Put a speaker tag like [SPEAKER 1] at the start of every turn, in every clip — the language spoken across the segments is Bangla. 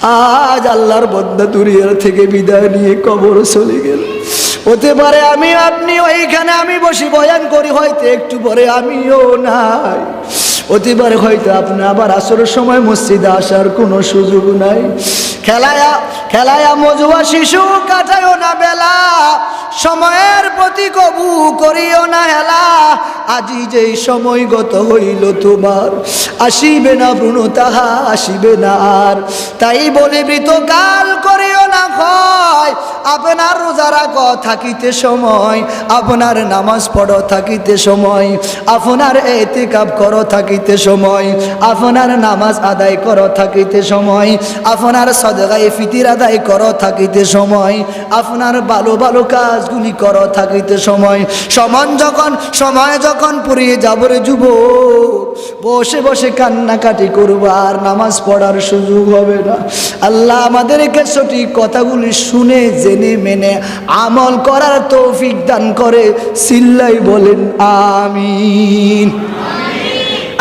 [SPEAKER 1] আজ আল্লাহর বান্দা দুনিয়া থেকে বিদায় নিয়ে কবর চলে গেল। হতে পারে আমি আপনি ওইখানে আমি বসে বয়ান করি, হয়তো একটু পরে আমিও নাই। হতে পারে হয়তো আপনি আবার আসরের সময় মসজিদে আসার কোনো সুযোগ নাই। খেলায়া মজুয়া শিশু কাটায়ও না বেলা, সময়ের প্রতি কবু করিও না হেলা। আজি যেই সময় গত হইল তোমার, আসিবে না পুনঃ তাহা আসিবে না আর। তাই বলে বৃতকাল করিও না ক্ষয়, আপনার রোজা রাখো থাকিতে সময়, আপনার নামাজ পড়ো থাকিতে সময়, আপনার ইতিকাফ করো থাকিতে সময়, আপনার নামাজ আদায় করো থাকিতে সময়, আপনার সাদগায়ে ফিতির আদায় করো থাকিতে সময়, আপনার ভালো ভালো কাজগুলি করো থাকিতে সময়। সময় যখন পুরিয়ে যাব রে যুবক, বসে বসে কান্নাকাটি করবো, আর নামাজ পড়ার সুযোগ হবে না। আল্লাহ আমাদেরকে সঠিক কথাগুলি শুনে জেনে মেনে আমল করার তৌফিক দান করে। সিল্লাই বলেন আমিন।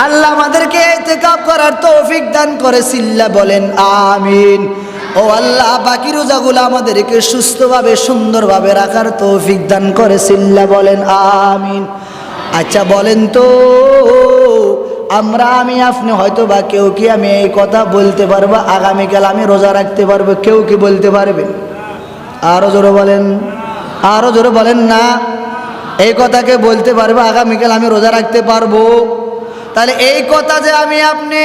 [SPEAKER 1] আল্লাহ আমাদেরকে ইতিকাফ করার তৌফিক দান করে। সিল্লা বলেন আমিন। ও আল্লাহ বাকি রোজাগুলো আমাদেরকে সুস্থভাবে সুন্দরভাবে রাখার তৌফিক দান করে। সিল্লা বলেন আমিন। আচ্ছা বলেন তো, আমি আপনি হয়তো বা কেউ কি আমি এই কথা বলতে পারবো আগামীকাল আমি রোজা রাখতে পারবো? কেউ কি বলতে পারবেন? আরো জোরে বলেন, আরো জোরে বলেন না। এই কথাকে বলতে পারবো আগামীকাল আমি রোজা রাখতে পারবো? তাহলে এই কথা যে আমি আপনি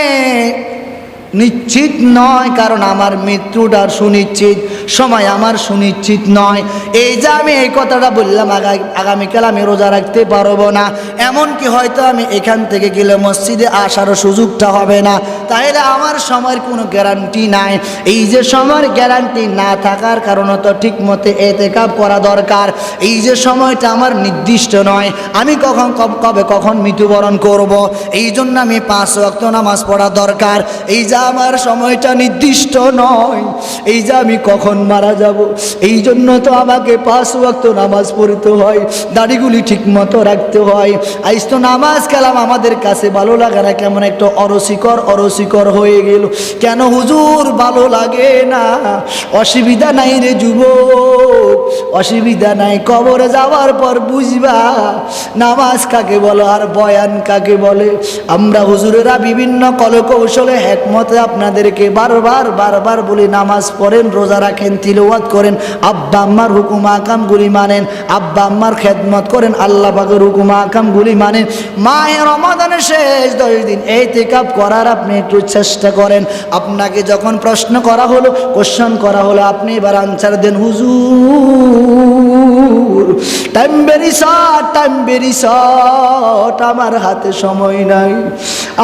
[SPEAKER 1] নিশ্চিত নয়, কারণ আমার মৃত্যুটার সুনিশ্চিত, সময় আমার সুনিশ্চিত নয়। এই যে আমি এই কথাটা বললাম আগামীকাল আমি রোজা রাখতে পারবো না, এমনকি হয়তো আমি এখান থেকে গেলে মসজিদে আসারও সুযোগটা হবে না, তাহলে আমার সময়ের কোনো গ্যারান্টি নাই। এই যে সময়ের গ্যারান্টি না থাকার কারণে তো ঠিক মতো ইতিকাফ করা দরকার। এই যে সময়টা আমার নির্দিষ্ট নয়, আমি কখন মৃত্যুবরণ করব, এই জন্য আমি 5 ওয়াক্ত নামাজ পড়া দরকার। এই যে আমার সময়টা নির্দিষ্ট নয়, এই যে আমি কখন মারা যাব, এই জন্য তো আমাকে 5 ওয়াক্ত নামাজ পড়তে হয়, দাড়িগুলি ঠিক মতো রাখতে হয়। আজ তো নামাজ কালাম আমাদের কাছে ভালো লাগে না, কেমন একটা অরসিকর হয়ে গেল। কেন হুজুর ভালো লাগে না? অসুবিধা নাই রে যুবক, অসুবিধা নাই। কবরে যাওয়ার পর বুঝবা নামাজ কাকে বলো আর বয়ান কাকে বলে। আমরা হুজুরেরা বিভিন্ন কলকৌশলে হিকমতে আপনাদেরকে বারবার বলি, নামাজ পড়েন, রোজা রাখেন, তিলাওয়াত করেন, আব্বা আম্মার হুকুম আহকামগুলি মানেন, আব্বা আম্মার খেদমত করেন, আল্লাহ পাকের হুকুম আহকামগুলি মানেন। মাহে রমাদানের শেষ 10 দিন ইতিকাফ করার আপনি একটু চেষ্টা করেন। আপনাকে যখন প্রশ্ন করা হলো, কোশ্চেন করা হলো, আপনি এবার আনসার দেন, হুজুর টাইম ভেরি শর্ট, আমার হাতে সময় নাই,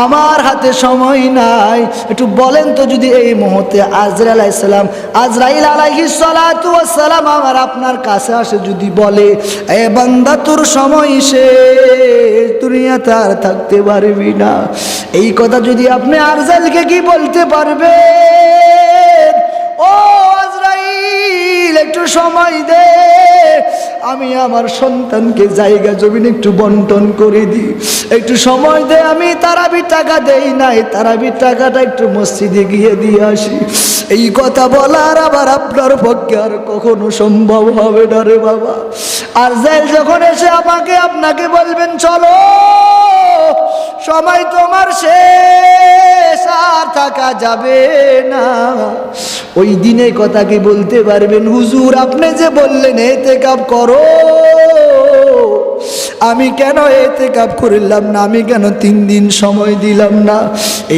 [SPEAKER 1] আমার হাতে সময় নাই। একটু বলেন তো, যদি এই মুহূর্তে আজরাইল আলাইহিস সালাতু ওয়াস সালাম আমার আপনার কাছে আসে, যদি বলে এ বান্দা তোর সময় শেষ, দুনিয়াতে আর থাকতে পারবি না, এই কথা যদি আপনি আজরাইলকে কি বলতে পারবেন? ও আজরাইল একটু সময় দে, আমি আমার সন্তানকে জায়গা জমিন একটু বন্টন করে দিই, একটু সময় দে, আমি তারাবির টাকা দেই নাই, তারাবির টাকাটা একটু মসজিদে গিয়ে দিয়ে আসি। এই কথা বলার আবার আপনার পক্ষে আর কখনো সম্ভব হবে না রে বাবা। আজরাইল যখন এসে আপনাকে বলবেন চলো, সময় তোমার শেষ, আর থাকা যাবে না, ওই দিনে কথা কি বলতে পারবেন? হুজুর আপনি যে বললেন ইতিকাফ করো, আমি কেন ইতিকাফ করলাম না, আমি কেন 3 দিন সময় দিলাম না?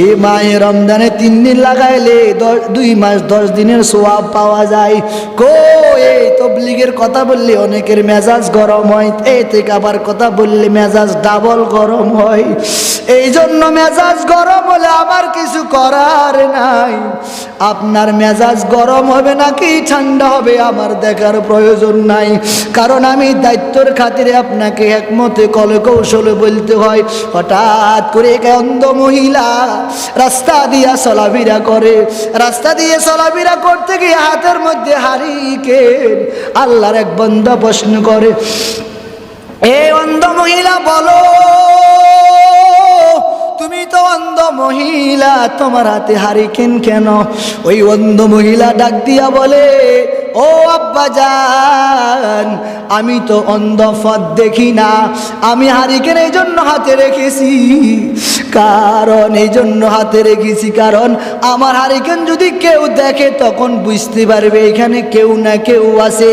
[SPEAKER 1] এই মাহে রমজানে 3 দিন লাগাইলে 2 মাস 10 দিনের সওয়াব পাওয়া যায়। এই তাবলীগের কথা বললে অনেকের মেজাজ গরম হয়, ইতিকাফের কথা বললে মেজাজ ডাবল গরম হয়। এই জন্য মেজাজ গরম হলে আমার কিছু করার নাই। আপনার মেজাজ গরম হবে নাকি ঠান্ডা হবে আমার দেখার প্রয়োজন নাই, কারণ আমি দায়িত্বের খাতিরে আপনাকে একমতে কলকৌশলে বলতে হয়। হঠাৎ করে এক অন্ধ মহিলা রাস্তা দিয়ে চলাফেরা করে, রাস্তা দিয়ে চলাফেরা করতে গিয়ে হাতের মধ্যে হারিকেন। আল্লাহর এক বান্দা প্রশ্ন করে, এই অন্ধ মহিলা বলো তুমি তো অন্ধ মহিলা, তোমার হাতে হারিকেন কেন? ওই অন্ধ মহিলা ডাক দিয়া বলে, ও আব্বাজান, আমি তো অন্ধ, পথ দেখি না, আমি হারিকেন এই জন্য হাতে রেখেছি। কারণ আমার হারিকেন যদি কেউ দেখে তখন বুঝতে পারবে এখানে কেউ না কেউ আছে।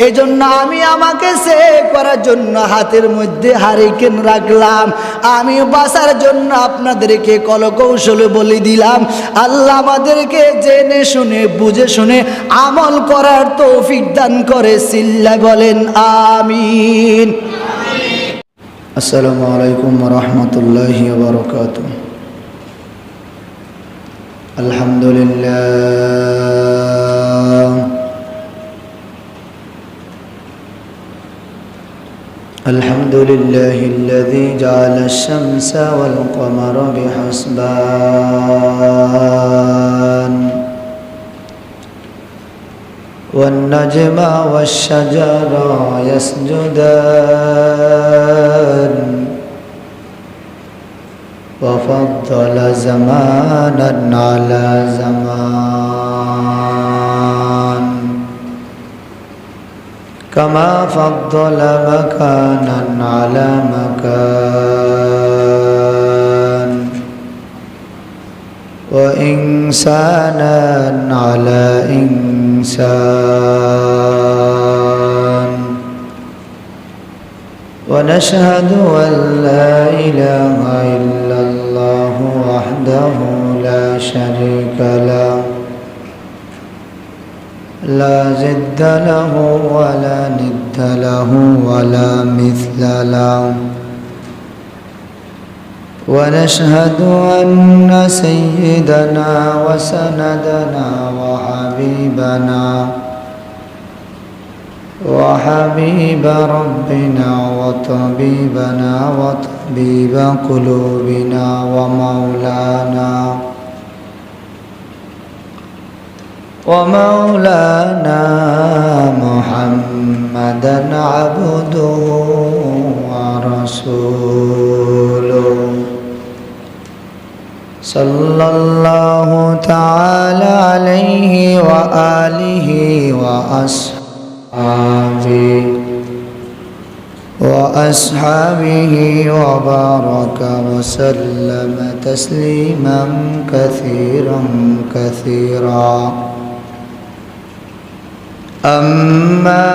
[SPEAKER 1] এই জন্য আমি আমাকে সেভ করার জন্য হাতের মধ্যে হারিকেন রাখলাম। আমি বাঁচার জন্য আপনাদেরকে কলকৌশল বলে দিলাম। আল্লাহ আমাদেরকে জেনে শুনে বুঝে শুনে আমল করার তৌফিক দান করে। সিল্লা বলেন আমিন। আসসালামু আলাইকুম ওয়া রাহমাতুল্লাহি ওয়া বারাকাতুহু। আলহামদুলিল্লাহ আলহামদুলিল্লাহিল্লাযী জাআলা আশ-শামসা ওয়াল কমারা বিহিসবান والنجم والشجر يسجدان وفضل زمانا على زمان كما فضل مكانا على مكان وإنسانا على إنسان ونشهد أن لا إله إلا الله وحده لا شريك له لا ضد له ولا ند له ولا مثل له ونشهد أن سيدنا وسندنا وحبيب ربنا وطبيبنا وطبيب قلوبنا ومولانا محمدا عبده ورسوله صلى الله تعالى عليه وآله وأصحابه وبارك وسلم تسليما كثيرا كثيرا. أما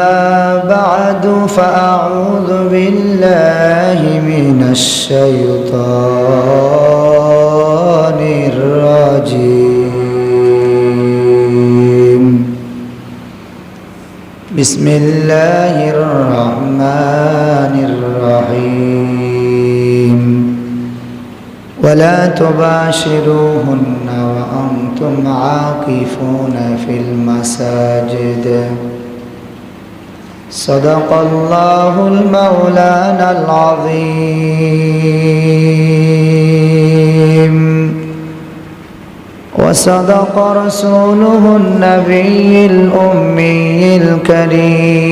[SPEAKER 1] بعد فأعوذ بالله من الشيطان الرجيم. بسم الله الرحمن الرحيم. ولا تباشروهن وأنتم عاكفون في المساجد. صدق الله المولانا العظيم وصدق رسوله النبي الأمي الكريم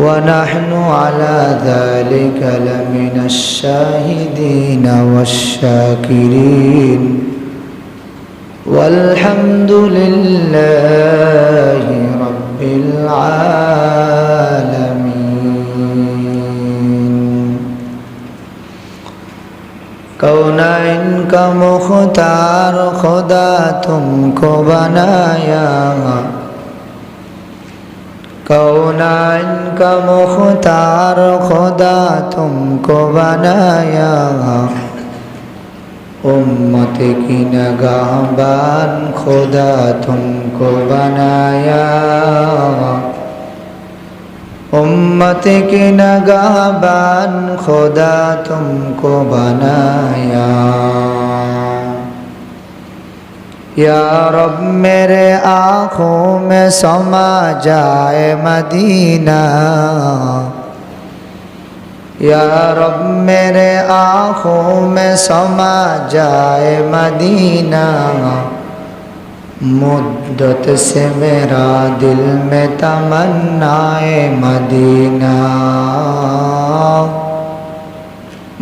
[SPEAKER 1] ونحن على ذلك لمن الشاهدين والشاكرين والحمد لله رب العالمين. कौनाइन का मुख्तार खुदा तुमको बनाया, कौनाइन का मुख्तार खुदा तुमको बनाया, उम्मत की नगाहबान खुदा तुमको बनाया, उम्मत की नगाहबान खुदा तुमको बनाया. या रब मेरे आँखों में समा जाए मदीना, या रब मेरे आँखों में समा जाए मदीना, मुद्दत से मेरा दिल में तमन्नाए मदीना,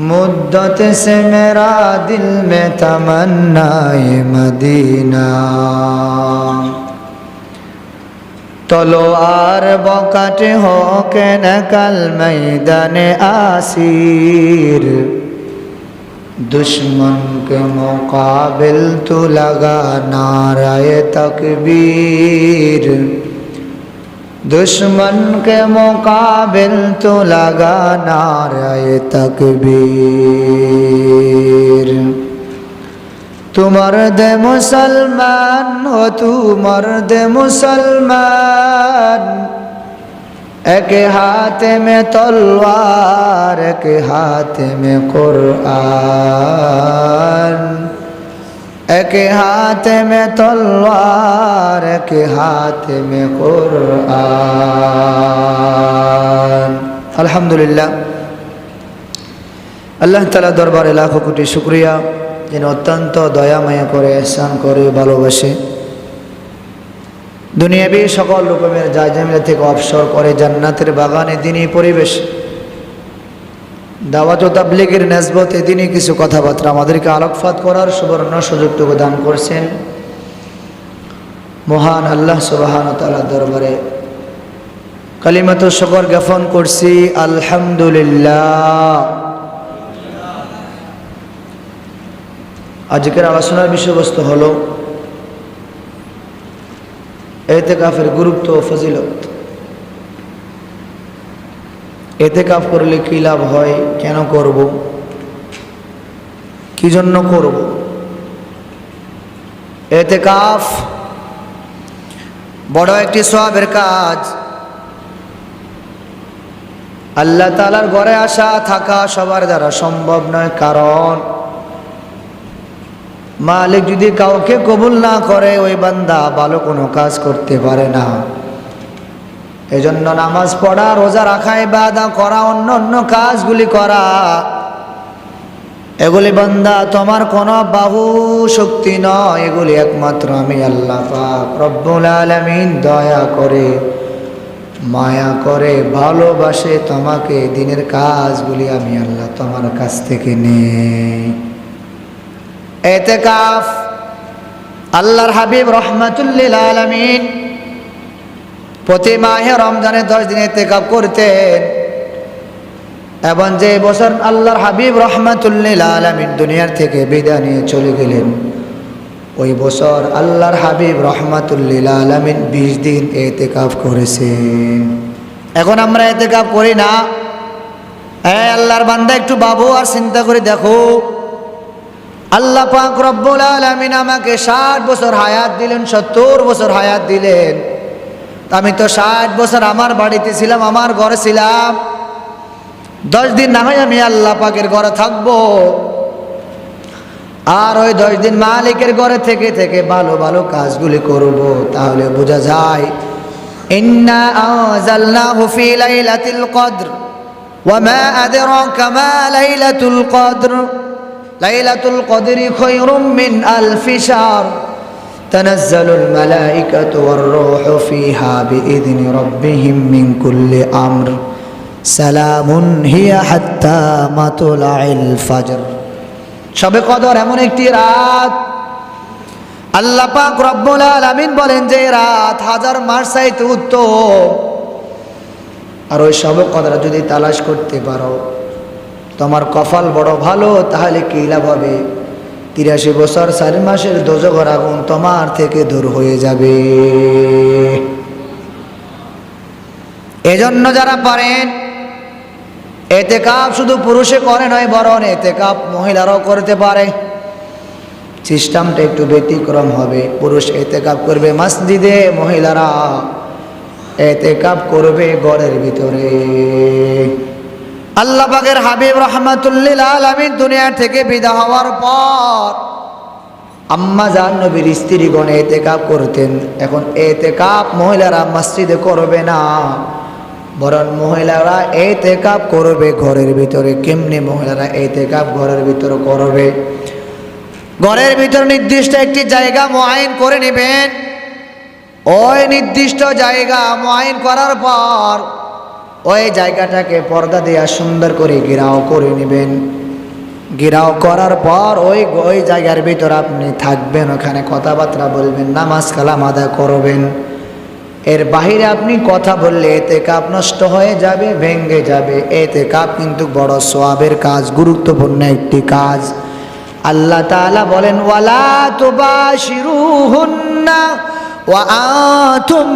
[SPEAKER 1] मुद्दत से मेरा दिल में तमन्नाए मदीना। तलवार बकाटे हो के नकल मैदाने आसीर, दुश्मन के मुकाबिल तो लगा नाराए तकबीर, दुश्मन के मुकाबिल तो लगा नाराए तकबीर। तू मर्द मुसलमान हो, तू मर्द मुसलमान, एक हाथ में तलवार एक हाथ में कुरान, एक हाथ में तलवार एक हाथ में कुरान। अल्हम्दुलिल्लाह, अल्लाह ताला दरबारे लाखों कोटी शुक्रिया, যিনি অত্যন্ত দয়া মায়া করে ihsan করে ভালোবাসে, দুনিয়াবি সকল রকমের জায়জামিলা থেকে অবসর করে জান্নাতের বাগানে দিনই পরিবেশ দাওয়াত ও তাবলীগের নিসবতে দিনই কিছু কথাবার্তা আমাদেরকে আলোকপাত করার সুবর্ণ সুযোগটুকু দান করছেন। মহান আল্লাহ সুবহানাহু ওয়া তাআলার দরবারে কালিমাতুশ শুকর জ্ঞাপন করছি, আলহামদুলিল্লাহ। আজকের আলোচনার বিষয়বস্তু হলো এতেকাফের গুরুত্ব ও ফজিলত। এতেকাফ করলে কি লাভ হয়, কেন করব, কি জন্য করব। এতেকাফ বড় একটি সওয়াবের কাজ। আল্লাহ তাআলার ঘরে আসা থাকা সবার দ্বারা সম্ভব নয়, কারণ মালিক যদি কাউকে কবুল না করে ওই বান্দা ভালো কোনো কাজ করতে পারে না। এজন্য নামাজ পড়া, রোজা রাখা, ইবাদত করা, অন্য অন্য কাজগুলি করা, এগুলি বান্দা তোমার কোনো বাহু শক্তি নয়, এগুলি একমাত্র আমি আল্লাহ পাক রব্বুল আলামিন দয়া করে মায়া করে ভালোবাসে তোমাকে, দিনের কাজগুলি আমি আল্লাহ তোমার কাছ থেকে নেই। এতেকাফ আল্লাহর হাবিব রাহমাতুল লিল আলামিন প্রতি মাহে রমজানে 10 দিন এতেকাফ করতেন, এবং যে বছর আল্লাহর হাবিব রাহমাতুল লিল আলামিন দুনিয়ার থেকে বিদায় নিয়ে চলে গেলেন, ওই বছর আল্লাহর হাবিব রাহমাতুল লিল আলামিন 20 দিন এতেকাফ করেছেন। এখন আমরা এতেকাফ করি না। আল্লাহর বান্দা একটু ভাবো আর চিন্তা করে দেখো, আল্লাহ পাক রব্বুল আলামিন আমাকে 60 বছর হায়াত দিলেন, 70 বছর হায়াত দিলেন। আমি তো 60 বছর আমার বাড়িতে ছিলাম, আমার ঘরে ছিলাম। 10 দিন না হয় আমি আল্লাহ পাকের ঘরে থাকবো, আর ওই 10 দিন মালিকের ঘরে থেকে থেকে ভালো ভালো কাজগুলি করব। তাহলে বোঝা যায়, ইন্না আনজালনাহু ফি লাইলাতিল কদর ওয়া মা আদরাকা মা লাইলাতুল কদর, লাইলাতুল কদরি খায়রুম মিন আলফি শাহর, তানাজ্জালুল মালাইকাতু ওয়ার রূহু ফিহা বিইذনি রাব্বিহিম মিন কুল্লি আমর, সালামুন হিয়া হাত্তা মাতলাইল ফজর। শবে কদর এমন একটি রাত, আল্লাহ পাক রব্বুল আলামিন বলেন যে রাত 1000 মাস চাইতে উত্তম। আর ওই শবে কদর যদি তালাশ করতে পারো, তোমার কপাল বড় ভালো। তাহলে কি লাভ হবে? 83 বছর 4 মাসের দোজখের আগুন তোমার থেকে দূর হয়ে যাবে। এজন্য যারা পারেন, এতেকাফ শুধু পুরুষে করে নয়, বরং এতেকাফ মহিলারাও করতে পারে। সিস্টেমটা একটু ব্যতিক্রম হবে। পুরুষ এতেকাফ করবে মসজিদে, মহিলারা এতেকাফ করবে ঘরের ভিতরে। আল্লাহ পাকের হাবিব রাহমাতুল লিল আলামিন দুনিয়া থেকে বিদায় হওয়ার পর আম্মা জান নবীর স্ত্রীগণ এতেকাফ করতেন। এখন এতেকাফ মহিলারা মসজিদে করবে না, বরং মহিলারা এতেকাফ করবে ঘরের ভিতরে। কেমনে মহিলারা এতেকাফ ঘরের ভিতরে করবে? ঘরের ভিতর নির্দিষ্ট একটি জায়গা মুআইন করে নেবেন। ওই নির্দিষ্ট জায়গা মুআইন করার পর ওই জায়গাটাকে পর্দা দিয়ে সুন্দর করে ঘেরাও করে নেবেন। ঘেরাও করার পর ওই জায়গার ভিতর আপনি থাকবেন, ওখানে কথাবার্তা বলবেন, নামাজ কালাম আদায় করবেন। এর বাহিরে আপনি কথা বললে ইতিকাফ নষ্ট হয়ে যাবে, ভেঙে যাবে। ইতিকাফ কিন্তু বড় সওয়াবের কাজ, গুরুত্বপূর্ণ একটি কাজ। আল্লাহ তাআলা বলেন, ওয়ালা তুবাশিরুহুন্না ওয়া আনতুম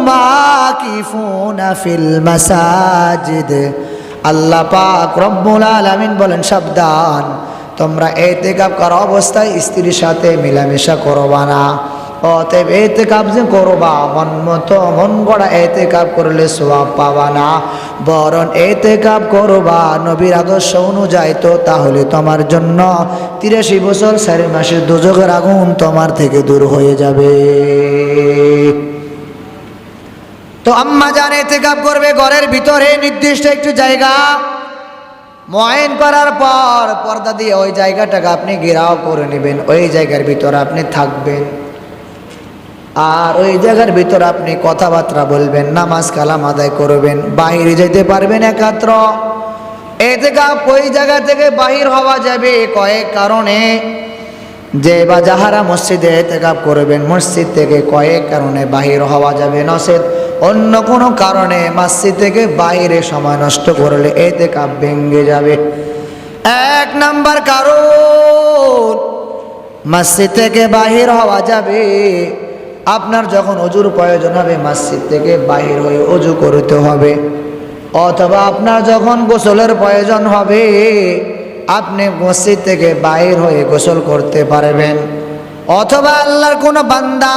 [SPEAKER 1] আকিফুনা ফিল মাসাজিদ। আল্লাহ পাক রব্বুল আলামিন বলেন, সাবধান, তোমরা ইতিকাফ করা অবস্থায় স্ত্রীর সাথে মেলামেশা করবা না। অতএব ইতিকাফ যে করবা, মন মতো মন গড়া ইতিকাফ করলে সওয়াব পাবা না, বরং ইতিকাফ করবা নবীর আদর্শ অনুযায়ী। তো তাহলে তোমার জন্য 83 বছর 4 মাসের দোজখের আগুন তোমার থেকে দূর হয়ে যাবে। তো আম্মা জান ইতিকাফ করবে ঘরের ভিতরে নির্দিষ্ট একটি জায়গা মুআইন করার পর পর্দা দিয়ে ওই জায়গাটাকে আপনি ঘেরাও করে নেবেন। ওই জায়গার ভিতর আপনি থাকবেন, আর ওই জায়গার ভিতর আপনি কথাবার্তা বলবেন, নামাজ কালাম আদায় করবেন। বাহিরে যেতে পারবেন একাত্র। ইতিকাফ ওই জায়গা থেকে বাহির হওয়া যাবে কয়েক কারণে। যে বা যাহারা মসজিদে ইতিকাফ করবেন, মসজিদ থেকে কয়েক কারণে বাহির হওয়া যাবে, নচেত অন্য কোনো কারণে মসজিদ থেকে বাইরে সময় নষ্ট করলে ইতিকাফ ভেঙে যাবে। 1 নাম্বার কারণ, মসজিদ থেকে বাহির হওয়া যাবে আপনার যখন ওযুর প্রয়োজন হবে, মসজিদ থেকে বাহির হয়ে ওযু করতে হবে। অথবা আপনার যখন গোসলের প্রয়োজন হবে, আপনি মসজিদ থেকে বাহির হয়ে গোসল করতে পারবেন। অথবা আল্লাহর কোনো বান্দা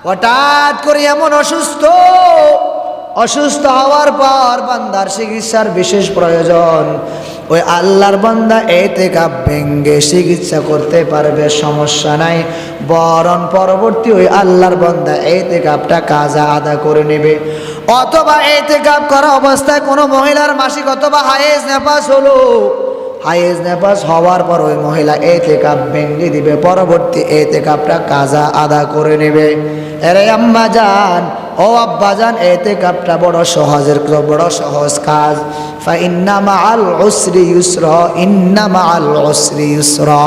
[SPEAKER 1] হঠাৎ করে এমন অসুস্থ হওয়ার পর বান্দার চিকিৎসার বিশেষ প্রয়োজন, ওই আল্লাহর বান্দা ইতিকাফ ভেঙে চিকিৎসা করতে পারবে, সমস্যা নাই। বরং পরবর্তী ওই আল্লাহর বান্দা ইতিকাফটা কাজা আদা করে নেবে। অথবা ইতিকাফ করা অবস্থায় কোনো মহিলার মাসিক অথবা হায়েজ নেপাস হলো, হায়েজ নেপাস হওয়ার পর ওই মহিলা ইতিকাফ ভেঙে দিবে, পরবর্তী ইতিকাফটা কাজা আদা করে নেবে। এরে আম্মা জান, ও আব্বা জান, ইতিকাফটা বড় সহজ কাজ। ফা ইন্না মাআল উসরি ইউসরা, ইন্না মাআল উসরি ইউসরা।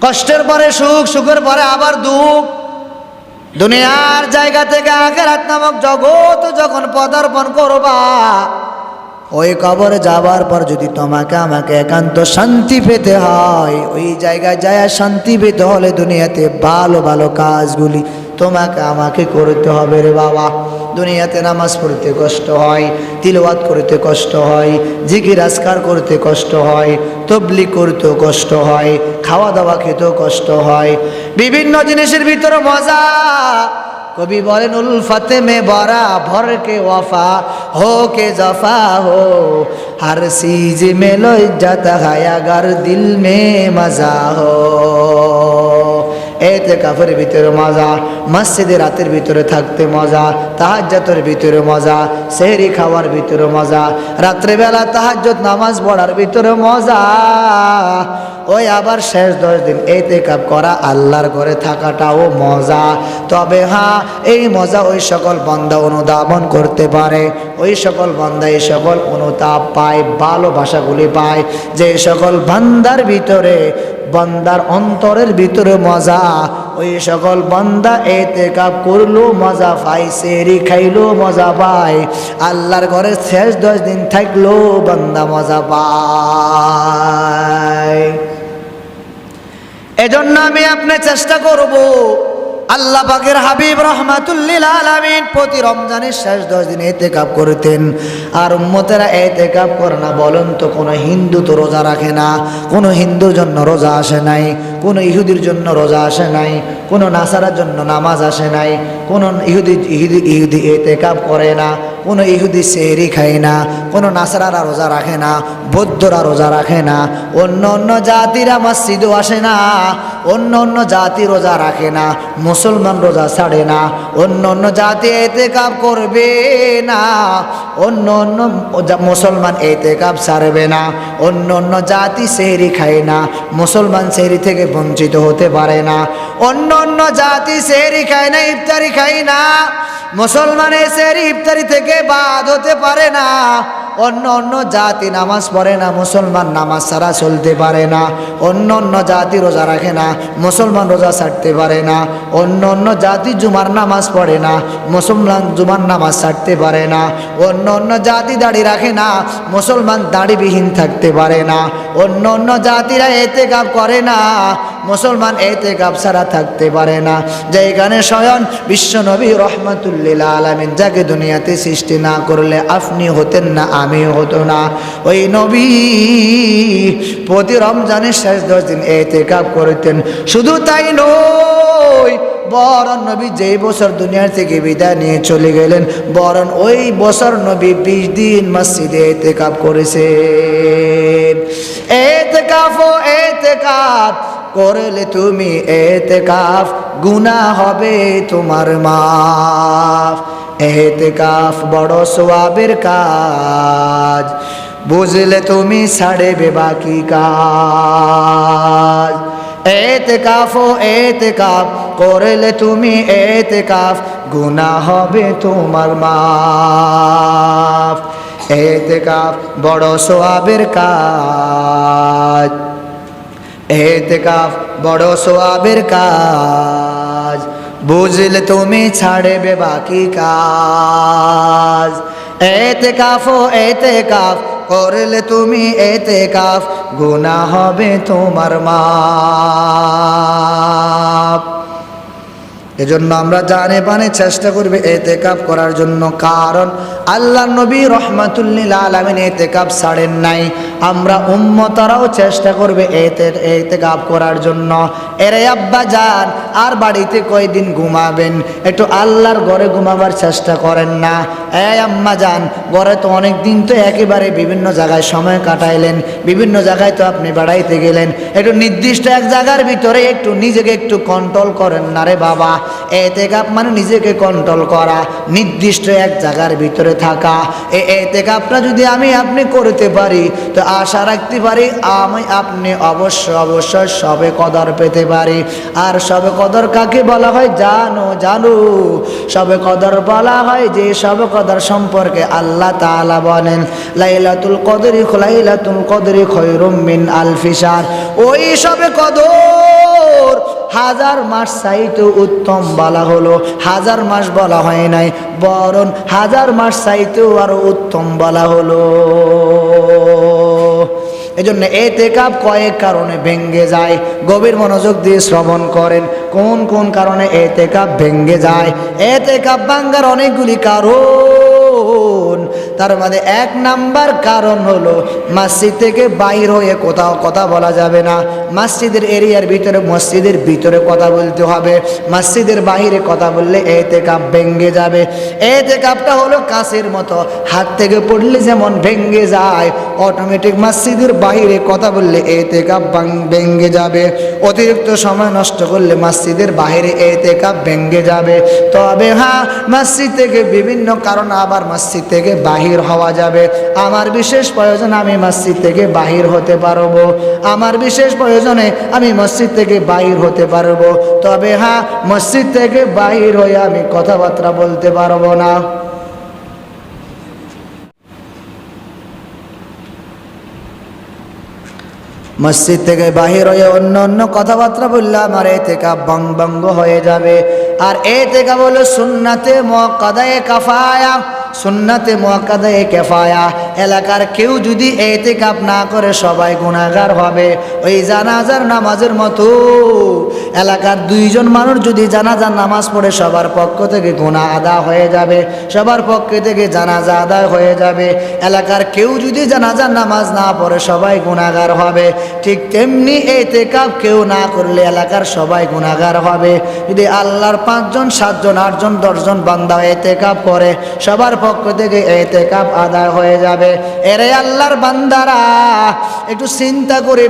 [SPEAKER 1] কষ্টের পরে সুখ, সুখের পরে আবার দুঃখ। দুনিয়ার জায়গা থেকে আখিরাত নামক জগৎ যখন পদার্পণ করবা, ওই কবরে যাবার পর যদি তোমাকে আমাকে একান্ত শান্তি পেতে হয়, ওই জায়গায় যায় শান্তি পেতে হলে দুনিয়াতে ভালো ভালো কাজগুলি তোমাকে আমাকে করতে হবে রে বাবা। দুনিয়াতে নামাজ পড়তে কষ্ট হয়, তিলাওয়াত করতে কষ্ট হয়, জিকির আজকার করতে কষ্ট হয়, তাবলীগ করতেও কষ্ট হয়, খাওয়া দাওয়া খেতেও কষ্ট হয়, বিভিন্ন জিনিসের ভিতরে মজা। কবি বলেন, উলফতে মে বরা ভর কে ওয়াফা हो के जफा हो, हर चीज में लो इज्जत है अगर दिल में मजा हो। ইতিকাফের ভিতরে মজা, মসজিদে রাতের ভিতরে থাকতে মজা, তাহাজ্জুদের ভিতরে মজা, সেহরি খাওয়ার ভিতরে মজা, রাত্রেবেলা তাহাজ্জুদ নামাজ পড়ার ভিতরে মজা। ওই আবার শেষ 10 দিন ইতিকাফ করা, আল্লাহর ঘরে থাকাটাও মজা। তবে হ্যাঁ, এই মজা ওই সকল বান্দা অনুধাবন করতে পারে, ওই সকল বান্দা এই সকল অনুতাপ পায়, ভালোবাসাগুলি পায়, যে সকল বান্দার ভিতরে, বান্দার অন্তরের ভিতরে মজা, ওই সকল বান্দা ইতিকাফ করলো মজা পায়, সেহরি খাইলো মজা পায়, আল্লাহর ঘরে শেষ 10 দিন থাকলো বান্দা মজা পায়। এজন্য আমি আপনি চেষ্টা করব, আল্লাহ পাকের হাবিব রাহমাতুল লিল আলামিন প্রতি রমজানের শেষ 10 দিন ইতিকাফ করতেন। আর উম্মতেরা ইতিকাফ করে না, বলেন তো কোনো হিন্দু তো রোজা রাখে না, কোনো হিন্দুর জন্য রোজা আসে নাই, কোনো ইহুদির জন্য রোজা আসে নাই, কোনো নাসারার জন্য নামাজ আসে নাই, কোনো ইহুদি এতেকাব করে না, কোনো ইহুদি সেহরি খায় না, কোনো নাসারারা রোজা রাখে না, বৌদ্ধরা রোজা রাখে না, অন্য অন্য জাতিরা মসজিদও আসে না, অন্য অন্য জাতি রোজা রাখে না, মুসলমান রোজা ছাড়ে না, অন্য অন্য জাতি এতেকাব করবে না, অন্য অন্য মুসলমান এতেকাব ছাড়বে না, অন্য অন্য জাতি সেহরি খায় না, মুসলমান সেহরি থেকে বঞ্চিত হতে পারে না, অন্য অন্য জাতি সেহরি খায় না, ইফতারি খায় না, মুসলমানের সেহরি ইফতারি থেকে বাদ হতে পারে না, অন্য অন্য জাতি নামাজ পড়ে না, মুসলমান নামাজ ছাড়া চলতে পারে না, অন্য অন্য জাতি রোজা রাখে না, মুসলমান রোজা ছাড়তে পারে না, অন্য অন্য জাতি জুমার নামাজ পড়ে না, মুসলমান জুমার নামাজ ছাড়তে পারে না, অন্য অন্য জাতি দাড়ি রাখে না, মুসলমান দাড়িবিহীন থাকতে পারে না, অন্য অন্য জাতিরা এতেকাব করে না, মুসলমান এতেকাব ছাড়া থাকতে পারে না। যেখানে স্বয়ং বিশ্বনবী রহমাতুল্লিল আলামিন যাকে দুনিয়াতে সৃষ্টি না করলে আপনি হতেন না, আমি হতো না, ওই নবী প্রতি রমজানের শেষ 10 দিন এতেকাব করতেন। শুধু তাই নয়, বরং নবী যেই বছর দুনিয়ার থেকে বিদায় নিয়ে চলে গেলেন, বরং ওই বছর নবী 20 দিন মসজিদে এতেকাব করেছেন। এতেকাফ ও এতেকাব করলে তুমি এতেকাফ, গুনাহ হবে তোমার মাফ। এতেকাফ বড় সওয়াবের কাজ, বুঝলে তুমি ছাড়বে বাকি কাজ। এতেকাফ ও এতেকাফ করলে তুমি এতেকাফ, গুনাহ হবে তোমার মাফ। এতেকাফ বড় সওয়াবের কাজ, এতেকাফ বড় সওয়াবের কাজ, বুঝলে তুমি ছাড়বে বাকি কাজ। এতেকাফ ও এতেকাফ করলে তুমি এতেকাফ, গুনাহ হবে তোমার মাফ। এজন্য আমরা জানে পানে চেষ্টা করবে এতেকাফ করার জন্য, কারণ আল্লাহ নবী রহমাতুল্লিল আলামিন এতেকাফ ছাড়েন নাই। আমরা উম্মতরাও চেষ্টা করবে এতেকাফ করার জন্য। এরে আব্বা যান, আর বাড়িতে কয়দিন ঘুমাবেন, একটু আল্লাহর ঘরে ঘুমাবার চেষ্টা করেন না? এই আম্মা যান, ঘরে তো অনেক দিন তো একেবারে বিভিন্ন জায়গায় সময় কাটাইলেন, বিভিন্ন জায়গায় তো আপনি বেড়াইতে গেলেন, একটু নির্দিষ্ট এক জায়গার ভিতরে একটু নিজেকে একটু কন্ট্রোল করেন না রে বাবা। এতেকাফ মানে নিজেকে কন্ট্রোল করা, নির্দিষ্ট এক জায়গার ভিতরে থাকা। এই এতেকাফটা যদি আমি আপনি করতে পারি, তো আশা রাখতে পারি আমি আপনি অবশ্যই সবে কদর পেতে পারি। আর সবে কদর কাকে বলা হয় জানো? জানো, সবে কদর বলা হয় যে সবে কদর সম্পর্কে আল্লাহ তাআলা বলেন, লাইলাতুল কদরি খায়রুম মিন আলফি শাহর। ওই সবে কদর 1000 মাস চাইতে উত্তম বলা হলো, 1000 মাস বলা হয় নাই, বরং 1000 মাস চাইতেও আরো উত্তম বলা হলো। এজন্য এতেকাফ কয়েক কারণে ভেঙ্গে যায়, গভীর মনোযোগ দিয়ে শ্রবণ করেন কোন কোন কারণে এতেকাফ ভেঙ্গে যায়। এতেকাফ ভাঙ্গার অনেকগুলি কারণ, তার মধ্যে 1 নাম্বার কারণ হলো মসজিদ থেকে বাইর হয়ে কোথাও কথা বলা যাবে না। মসজিদের এরিয়ার ভিতরে, মসজিদের ভিতরে কথা বলতে হবে, মসজিদের বাইরে কথা বললে এতেকাফ ভেঙ্গে যাবে। এতেকাফটা হলো কাছের মতো, হাত থেকে পড়লে যেমন ভেঙ্গে যায়, অটোমেটিক মসজিদের বাইরে কথা বললে এতেকাফ ভেঙ্গে যাবে। অতিরিক্ত সময় নষ্ট করলে মসজিদের বাইরে এতেকাফ ভেঙ্গে যাবে। তবে হ্যাঁ, মসজিদ থেকে বিভিন্ন কারণ আবার মসজিদ থেকে বাহির হওয়া যাবে। আমার বিশেষ প্রয়োজন আমি মসজিদ থেকে বাহির হতে পারবো, আমার বিশেষ প্রয়োজনে আমি মসজিদ থেকে বাহির হতে পারবো। তবে হ্যাঁ, মসজিদ থেকে বাহির হয়ে আমি কথাবার্তা বলতে পারবো না। মসজিদ থেকে বাহির হয়ে অন্য অন্য কথাবার্তা বললে আমার এতেকাফ ভঙ্গ হয়ে যাবে। আর এতেকাফ হলো সুন্নাতে মুআক্কাদায়ে কাফায়া। সুন্নাতে মুআক্কাদায়ে কিফায়া, এলাকার কেউ যদি এতেকাফ না করে সবাই গুনাহগার হবে। ওই জানাজার নামাজের মতো এলাকার 2 জন মানুষ যদি জানাজার নামাজ পড়ে সবার পক্ষ থেকে গুনাহ আদায় হয়ে যাবে, সবার পক্ষ থেকে জানাজা আদায় হয়ে যাবে। এলাকার কেউ যদি জানাজার নামাজ না পড়ে সবাই গুনাহগার হবে। ঠিক তেমনি ইতিকাফ কেউ না করলে এলাকার সবাই গুনাহগার হবে। যদি আল্লাহর 5 জন 7 জন 8 জন 10 জন বান্দা ইতিকাফ করে সবার পক্ষ থেকে ইতিকাফ আদায় হয়ে যাবে। এরে আল্লাহর বান্দারা একটু চিন্তা করে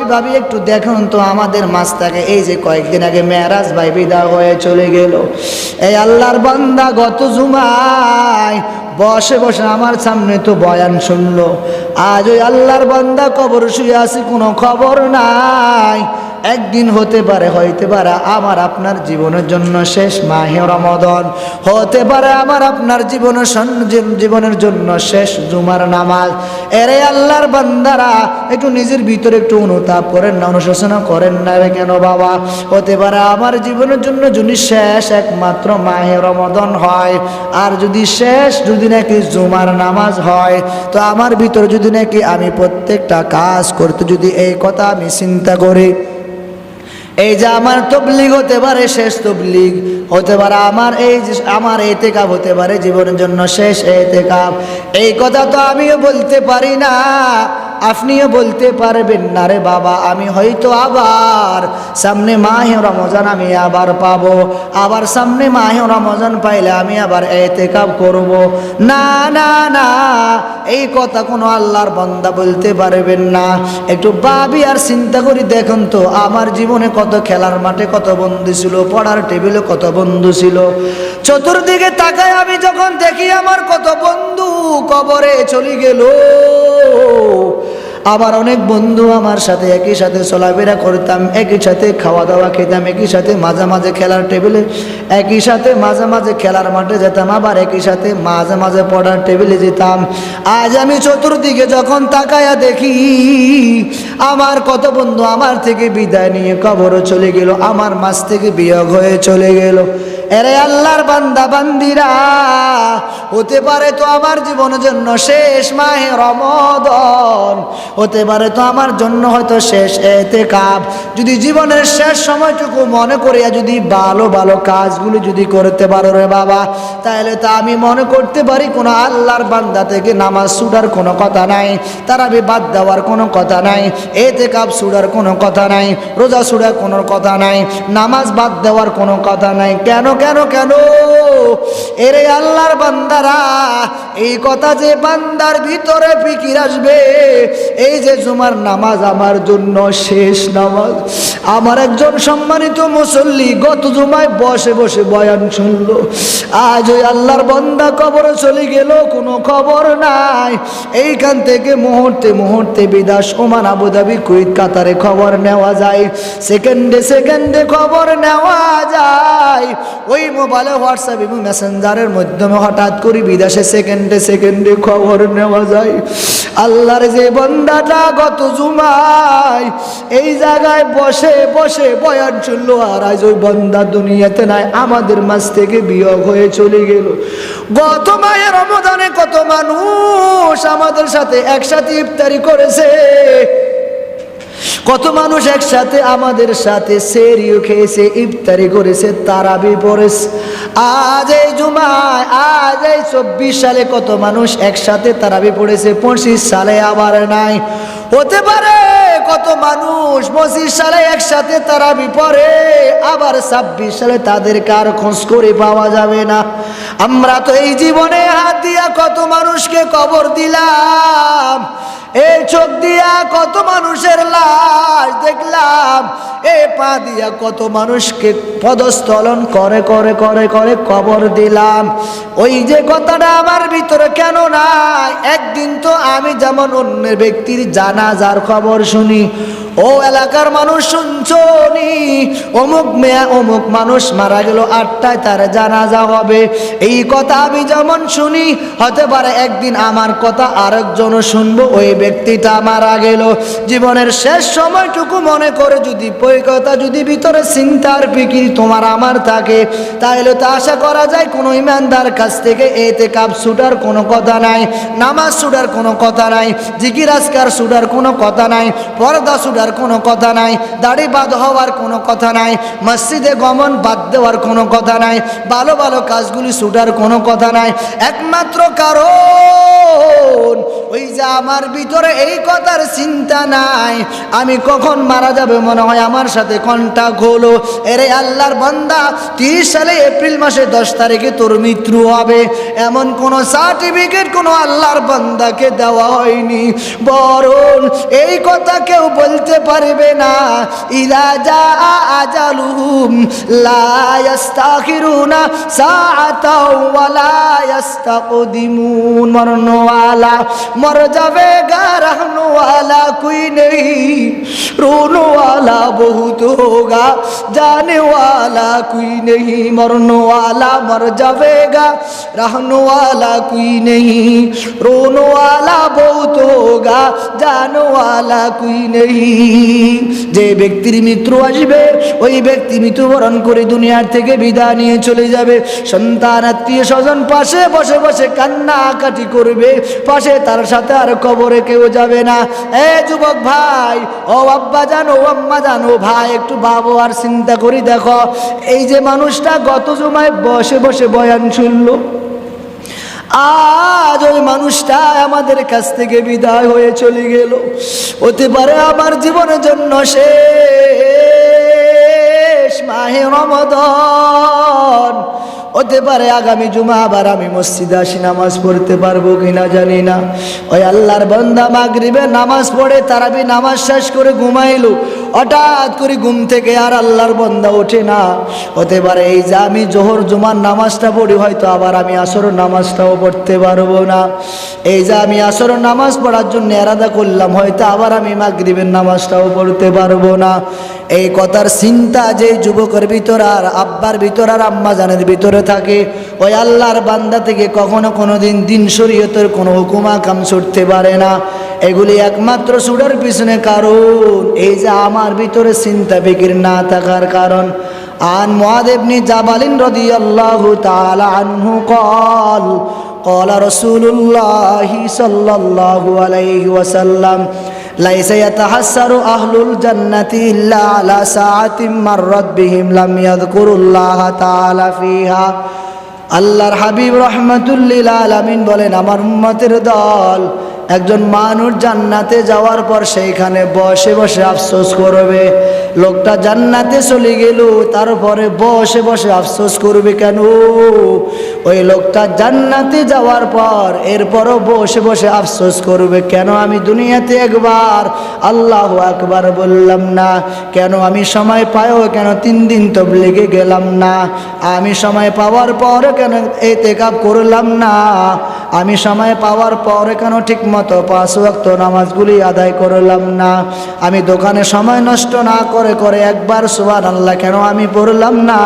[SPEAKER 1] ভাবি একটু দেখুন তো, আমাদের মাঝ থেকে এই যে কয়েকদিন আগে মেরাজ ভাই বিদায় হয়ে চলে গেল। এই আল্লাহর বান্দা গত জুমায় বসে বসে আমার সামনে তো বয়ান শুনলো। আজ ওই আল্লাহর বান্দা কবর শুয়ে আছে, কোনো খবর নাই। একদিন হতে পারে, হইতে পারে আমার আপনার জীবনের জন্য শেষ মাহে রমাদান, হতে পারে আমার আপনার জীবনের জন্য শেষ জুমার নামাজ। এরে আল্লাহর বান্দারা একটু নিজের ভিতরে একটু অনুতাপ করেন না, অনুশোচনা করেন না কেন বাবা? হতে পারে আমার জীবনের জন্য যদি শেষ একমাত্র মাহে রমাদান হয়, আর যদি শেষ যদি নাকি জুমার নামাজ হয়, তো আমার ভিতরে যদি নাকি আমি প্রত্যেকটা কাজ করতে যদি এই কথা আমি চিন্তা করি, এই যে আমার তবলিগ হতে পারে শেষ তবলিগ, হতে পারে আমার ইতিকাফ হতে পারে জীবনের জন্য শেষ ইতিকাফ, এই কথা তো আমিও বলতে পারি না, আপনিও বলতে পারবেন না রে বাবা। আমি হয়তো আবার সামনে মাহে রমজান আমি আবার পাবো, আবার সামনে মাহে রমজান পাইলে আমি আবার ইতিকাফ করব। না না না, এই কথা কোনো আল্লাহর বান্দা বলতে পারবেন না। একটু ভাবি আর চিন্তা করি দেখুন তো, আমার জীবনে কত খেলার মাঠে কত বন্ধু ছিল, পড়ার টেবিলে কত বন্ধু ছিল। চতুর্দিকে তাকায় আমি যখন দেখি আমার কত বন্ধু কবরে চলে গেল। আবার অনেক বন্ধু আমার সাথে একই সাথে চলাফেরা করতাম, একই সাথে খাওয়া দাওয়া খেতাম, একই সাথে মাঝে মাঝে খেলার টেবিলে, একই সাথে মাঝে মাঝে খেলার মাঠে যেতাম, আবার একই সাথে মাঝে মাঝে পড়ার টেবিলে যেতাম। আজ আমি চতুর্দিকে যখন তাকায়া দেখি আমার কত বন্ধু আমার থেকে বিদায় নিয়ে কবরও চলে গেল, আমার মাঝ থেকে বিয়োগ হয়ে চলে গেল। এরে আল্লাহর বান্দা বান্দিরা, হতে পারে তো আমার জীবনের জন্য শেষ মাহে রমাদান, হতে পারে তো আমার জন্য হয়তো শেষ ইতিকাফ। যদি জীবনের শেষ সময়টুকু মনে করিয়া যদি ভালো ভালো কাজগুলো যদি করতে পারো রে বাবা, তাহলে তো আমি মনে করতে পারি কোনো আল্লাহর বান্দা থেকে নামাজ ছুটার কোনো কথা নাই, তারাবি বাদ দেওয়ার কোনো কথা নাই, ইতিকাফ ছুটার কোনো কথা নাই, রোজা ছুটার কোনো কথা নাই, নামাজ বাদ দেওয়ার কোনো কথা নাই। কেন কেন কেন? এরে আল্লাহর বান্দারা, এই কথা যে বান্দার ভিতরে ফিকির আসবে, এই যে জুমার নামাজ আমার জন্য শেষ নামাজ। আমার একজন সম্মানিত মুসল্লি গত জুমায় বসে বসে বয়ান শুনলো, আজ ওই আল্লাহর বান্দা কবরে চলে গেল, কোনো খবর নাই। এইখান থেকে মুহূর্তে মুহূর্তে বিদেশ, ওমান, আবুধাবি, কুয়েত, কাতারে খবর নেওয়া যায়, সেকেন্ডে সেকেন্ডে খবর নেওয়া যায়। ওই মোবাইলে হোয়াটসঅ্যাপ এবং মেসেঞ্জারের মাধ্যমে হঠাৎ করে বিদেশে সেকেন্ডে সেকেন্ডে খবর নেওয়া যায়। আল্লাহর যে বান্দাটা গত জুমায় এই জায়গায় বসে বসে বয়ান শুনলো, আর আজ ওই বান্দা দুনিয়াতে নাই, আমাদের মাঝ থেকে বিয়োগ হয়ে চলে গেল। গত মাহে রমজানে কত মানুষ আমাদের সাথে একসাথে ইফতারি করেছে, কত মানুষ একসাথে আমাদের সাথে সেরিও খেয়েছে, ইফতারি করেছে, তারাবি পড়েছে। আজ এই জুমায়, আজ এই 24 সালে কত মানুষ একসাথে তারাবি পড়েছে, 25 সালে আবার নাই। হতে পারে কত মানুষ 25 সালে একসাথে তারাবি পড়ে, আবার 26 সালে তাদেরকে আর খোঁজ করে পাওয়া যাবে না। আমরা তো এই জীবনে হাত দিয়া কত মানুষকে কবর দিলাম, এই চোখ দিয়া কত মানুষের লাশ দেখলাম, এই পা দিয়া কত মানুষকে পদস্থলন করে করে করে করে কবর দিলাম। ওই যে কথাটা আমার ভিতরে কেন নাই? একদিন তো আমি যেমন অন্য ব্যক্তির জানাজার খবর শুনি, ও এলাকার মানুষ শুনছো নি, অমুক মেয়া অমুক মানুষ মারা গেল, 8টায় তার জানাজা হবে, এই কথা আমি যেমন শুনি, হতে পারে একদিন আমার কথা আরেকজনও শুনবো, ওই ব্যক্তিটা মারা গেল, জীবনের শেষ সময়টুকু মনে করে যদি ওই কথা যদি ভিতরে চিন্তার ফিকির তোমার আমার থাকে, তাহলে তো আশা করা যায় কোনো ইমানদার কাছ থেকে ইতিকাফ ছুটার কোনো কথা নাই, নামাজ ছুটার কোনো কথা নাই, জিকির আজকার ছুটার কোনো কথা নাই, পর্দা ছুটার কোনো কথা নাই, দাড়ি বাঁধ হওয়ার কোনো কথা নাই, মসজিদে গমন বাদ দেওয়ার কোনো কথা নাই, ভালো ভালো কাজগুলি ছুটার কোনো কথা নাই। একমাত্র কারণ ওই যে আমার ভিতরে এই কথার চিন্তা নাই, আমি কখন মারা যাবে মনে হয় আমার সাথে কন্টাক্ট হলো, এরে আল্লাহর বান্দা 30 সালে এপ্রিল মাসে 10 তারিখে তোর মৃত্যু হবে, এমন কোন সার্টিফিকেট কোন আল্লাহর বান্দাকে দেওয়া হয়নি। বরং এই কথা কেউ বলতে পারবে না, ইযা জাআ আজালুহুম লা ইস্তাখিরুনা সাআতাও ওয়া লা ইস্তাকদিমুন। মরনওয়ালা मर जाएगा, रहने वाला कोई नहीं, रोने वाला बहुत होगा, जाने वाला कोई नहीं। मरने वाला मर जाएगा, रहने वाला कोई नहीं, रोने वाला बहुत होगा, जाने वाला कोई नहीं। যে ব্যক্তির মৃত্যু আসবে ওই ব্যক্তি মৃত্যুবরণ করে দুনিয়ার থেকে বিদায় নিয়ে চলে যাবে। সন্তান আত্মীয় স্বজন পাশে বসে বসে কান্নাকাটি করবে, পাশে তার সাথে আর কবরে কেউ যাবে না। এ যুবক ভাই, ও আব্বা জানো, ও আম্মা জানো, ভাই একটু ভাবো আর চিন্তা করি দেখো, এই যে মানুষটা গত জুমায় বসে বসে বয়ান শুনলো, আজ ওই মানুষটা আমাদের কাছ থেকে বিদায় হয়ে চলে গেল। হতে পারে আমার জীবনের জন্য শেষ মাহে রমাদান, হতে পারে আগামী জুমা আবার আমি মসজিদে আসি নামাজ পড়তে পারবো কিনা জানি না। ওই আল্লাহর বান্দা মাগরিবে নামাজ পড়ে তারাবি নামাজ শেষ করে ঘুমাইলো, হঠাৎ করে ঘুম থেকে আর আল্লাহর বান্দা ওঠে না। হতে পারে এই যে আমি জোহর জুমার নামাজটা পড়ি, হয়তো আবার আমি আসর নামাজটাও পড়তে পারবো না। এই যে আমি আসর নামাজ পড়ার জন্য এরাদা করলাম, হয়তো আবার আমি মাগরিবের নামাজটাও পড়তে পারবো না। এই কথার চিন্তা যে যুবকের ভিতর আর আব্বার ভিতর আর আম্মা জানের ভিতরে থাকে, ওই আল্লাহর বান্দা থেকে কখনো কোনোদিন দিন শরীয়তের কোনো হুকুমা কাম ছুটতে পারে না। এগুলি একমাত্র ছুটার পিছনে কারণ এই যে আমার ভিতরে চিন্তা ফিকির না থাকার কারণ। আন মুআয ইবনে জাবাল রাদিয়াল্লাহু তাআলা আনহু قال قال رسول الله صلى الله عليه وسلم ليس يتحسر أهل الجنة إلا على ساعة مرت بهم لم يذكروا الله تعالى فيها। আল্লাহর হাবিব রাহমাতুল লিল আলামিন বলেন, আমার উম্মতের দল একজন মানুষ জান্নাতে যাওয়ার পর সেইখানে বসে বসে আফসোস করবে। লোকটা জান্নাতে চলে গেল, তারপরে বসে বসে আফসোস করবে কেন? ওই লোকটা জান্নাতে যাওয়ার পর এরপরও বসে বসে আফসোস করবে কেন আমি দুনিয়াতে একবার আল্লাহু আকবার বললাম না, কেন আমি সময় পাইও কেন 3 দিন তাবলীগে গেলাম না, আমি সময় পাওয়ার পর কেন ইতিকাফ করলাম না, আমি সময় পাওয়ার পর কেন ঠিকমতো 5 ওয়াক্ত নামাজগুলি আদায় করলাম না, আমি দোকানে সময় নষ্ট না করে করে একবার সুবহানাল্লাহ কেন আমি পড়লাম না,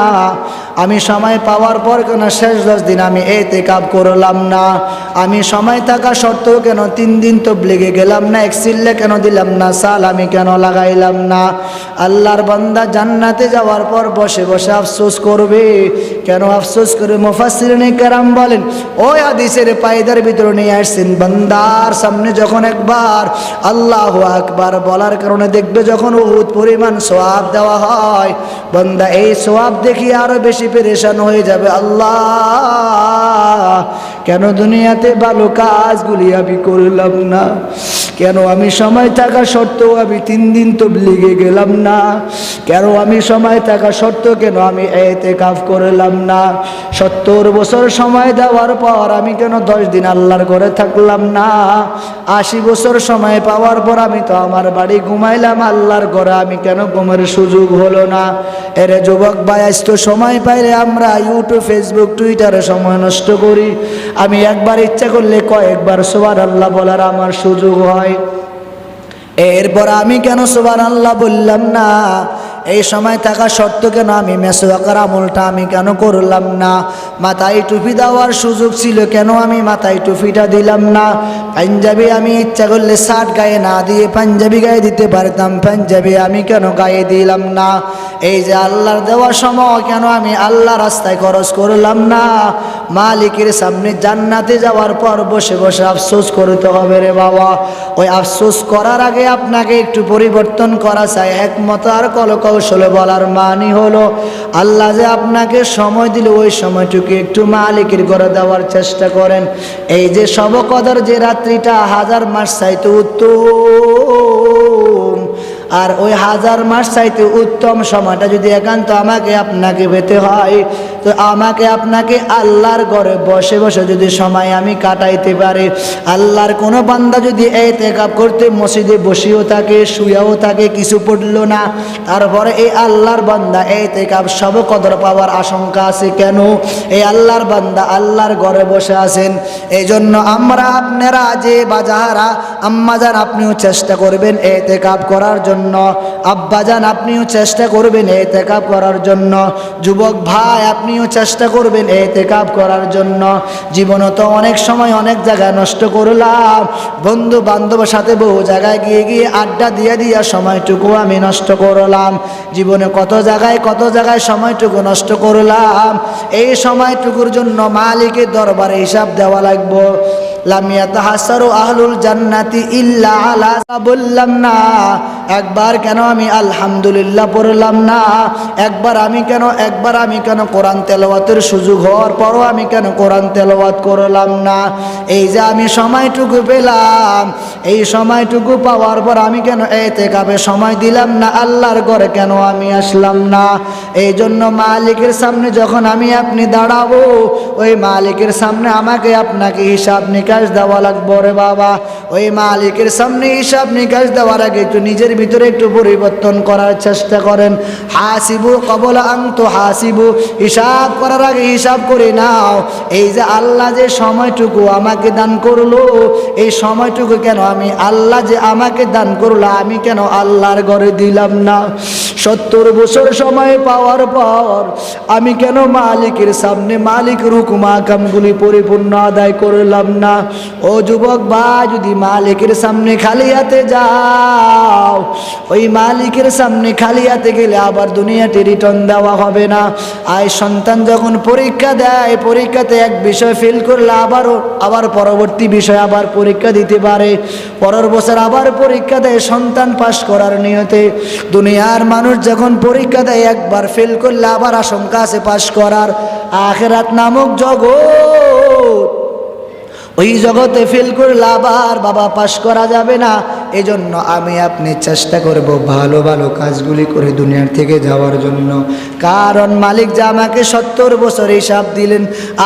[SPEAKER 1] আমি সময় পাওয়ার পর কেন শেষ 10 দিন আমি ইতিকাফ করলাম না, আমি সময় থাকা সত্ত্বেও কেন 3 দিন তাবলীগে গেলাম না, এক সিল্লে কেন দিলাম না, সালামি কেন লাগাইলাম না। আল্লাহর বান্দা জান্নাতে যাওয়ার পর বসে বসে আফসোস করবে কেন? আফসোস করে মুফাসসিরিনে কেরাম বলেন, ওই হাদিসের পায়দার ভিতরে নিয়ে আসছেন, বান্দার সামনে যখন একবার আল্লাহু আকবার বলার কারণে দেখবে যখন উহুদ পরিমাণ সওয়াব দেওয়া হয়, বান্দা এই সওয়াব দেখি আরো বেশি পেরেশান হয়ে যাবে। আল্লাহ, কেন দুনিয়াতে ভালো কাজগুলি আমি করলাম না, কেন আমি সময় থাকা সত্ত্বেও আমি 3 দিন তাবলীগে গেলাম না, কেন আমি সময় থাকা সত্ত্বেও কেন আমি ইতিকাফ করলাম না, 70 বছর সময় দেওয়ার পর আমি কেন 10 দিন আল্লাহর ঘরে থাকলাম না, 80 বছর সময় পাওয়ার পর আমি তো আমার বাড়ি ঘুমাইলাম, আল্লাহর ঘরে আমি কেন ঘুমের সুযোগ হলো না? এরে যুবক ভাই, আজ তো সময় পাইলে আমরা ইউটিউব, ফেসবুক, টুইটারে সময় নষ্ট করি। আমি একবার ইচ্ছা করলে কয়েকবার সুবহানাল্লাহ বলার আমার সুযোগ হয়, এরপর আমি কেন সুবহানাল্লাহ বললাম না? এই সময় থাকা সত্য কেন আমি মেসওয়াকের আমলটা আমি কেন করলাম না? মাথায় টুপি দেওয়ার সুযোগ ছিল, কেন আমি মাথায় টুপিটা দিলাম না? পাঞ্জাবি আমি ইচ্ছা করলে শার্ট গায়ে না দিয়ে পাঞ্জাবি গায়ে দিতে পারতাম, পাঞ্জাবি আমি কেন গায়ে দিলাম না? এই যে আল্লাহর দেওয়া সময় কেন আমি আল্লাহ রাস্তায় খরচ করলাম না? মালিকের সামনে জান্নাতে যাওয়ার পর বসে বসে আফসোস করতে হবে রে বাবা। ওই আফসোস করার আগে আপনাকে একটু পরিবর্তন করা চাই। একমত আর কলকৌশলে বলার মানি হলো, আল্লাহ যে আপনাকে সময় দিল ওই সময়টুকু একটু মালিকের করে দেওয়ার চেষ্টা করেন। এই যে শব কদর যে রাত্রিটা 1000 মাস চাইতে উত্তম, আর ওই 1000 মাস চাইতে উত্তম সময়টা যদি একান্ত আমাকে আপনাকে পেতে হয়, তো আমাকে আপনাকে আল্লাহর ঘরে বসে বসে যদি সময় আমি কাটাইতে পারি, আল্লাহর কোনো বান্দা যদি ইতিকাফ করতে মসজিদে বসেও থাকে, শুয়েও থাকে, কিছু পড়লো না, তারপরে এই আল্লাহর বান্দা ইতিকাফ শব কদর পাওয়ার আশঙ্কা আছে কেন? এই আল্লাহর বান্দা আল্লাহর ঘরে বসে আছেন। এই জন্য আমরা আপনারা যে বাজারা আম্মাজান আপনিও চেষ্টা করবেন ইতিকাফ করার জন্য, আব্বাজান আপনিও চেষ্টা করবেন ইতিকাফ করার জন্য, যুবক ভাই আপনিও চেষ্টা করবেন ইতিকাফ করার জন্য। জীবনে তো অনেক সময় অনেক জায়গায় নষ্ট করলাম, বন্ধু বান্ধবের সাথে বহু জায়গায় গিয়ে গিয়ে আড্ডা দিয়ে দিয়া সময়টুকু আমি নষ্ট করলাম। জীবনে কত জায়গায় সময়টুকু নষ্ট করলাম। এই সময়টুকুর জন্য মালিকের দরবারে হিসাব দেওয়া লাগবো। লাম ইয়াতাহাসারু আহলুল জান্নাতি ইল্লা আলা, বললাম না একবার কেন আমি আলহামদুলিল্লাহ পড়লাম না? একবার আমি কেন কোরআন তেলাওয়াতের সুযোগ হওয়ার পরও আমি কেন কোরআন তেলাওয়াত করলাম না? এই যে আমি সময়টুকু পেলাম, এই সময়টুকু পাওয়ার পর আমি কেন ইতিকাফে সময় দিলাম না? আল্লাহর ঘরে কেন আমি আসলাম না? এই জন্য মালিকের সামনে যখন আমি আপনি দাঁড়াবো, ওই মালিকের সামনে আমাকে আপনাকে হিসাব নিকাশ দেওয়া লাগবে রে বাবা। ওই মালিকের সামনে হিসাব নিকাশ দেওয়ার আগে একটু নিজের ভিতরে একটু পরিবর্তন করার চেষ্টা করেন। হাসিবু কবলা আন তুহাসিবু, হিসাব করার আগে হিসাব করে নাও। এই যে আল্লাহ যে সময়টুকু আমাকে দান করলো, এই সময়টুকু কেন আমি আল্লাহ যে আমাকে দান করলো আমি কেন আল্লাহর ঘরে দিলাম না? 70 বছর সময় পাওয়ার পর আমি কেন মালিকের সামনে মালিকের হুকুম আহকামগুলি পরিপূর্ণ আদায় করলাম না? ও যুবক ভাই, যদি মালিকের সামনে খালি হাতে যাও, ওই মালিকের সামনে খালি হাতে গেলে আবার দুনিয়াতে রিটার্ন দেওয়া হবে না। আর সন্তান যখন পরীক্ষা দেয়, পরীক্ষাতে এক বিষয় ফেল করলে আবার পরবর্তী বিষয় আবার পরীক্ষা দিতে পারে, পরের বছর আবার পরীক্ষা দেয় সন্তান পাস করার নিয়তে। দুনিয়ার মানুষ যখন পরীক্ষা দেয় একবার ফেল করলে আবার আশঙ্কা আছে পাস করার। আখিরাত নামক জগৎ, ওই জগতে ফেল করলে আবার বাবা পাস করা যাবে না। এজন্য আমি আপনি চেষ্টা করব ভালো ভালো কাজগুলি করে দুনিয়ার থেকে যাওয়ার জন্য। কারণ মালিক যে আমাকে 70 বছর হিসাব দিলেন,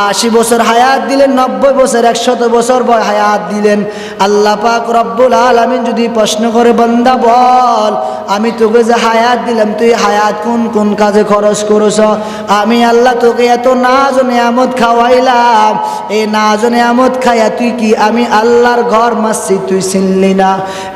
[SPEAKER 1] 80 বছর হায়াত দিলেন, 90 বছর 100 বছর হায়াত দিলেন। আল্লাহ পাক রব্বুল আলামিন যদি প্রশ্ন করে, বান্দা বল আমি তোকে যে হায়াত দিলাম তুই হায়াত কোন কোন কাজে খরচ করছ? আমি আল্লাহ তোকে এত নাজ ও নিয়ামত খাওয়াইলাম, এই নাজ ও নিয়ামত খাইয়া তুই কি আমি আল্লাহর ঘর মসজিদ তুই চিনলি না?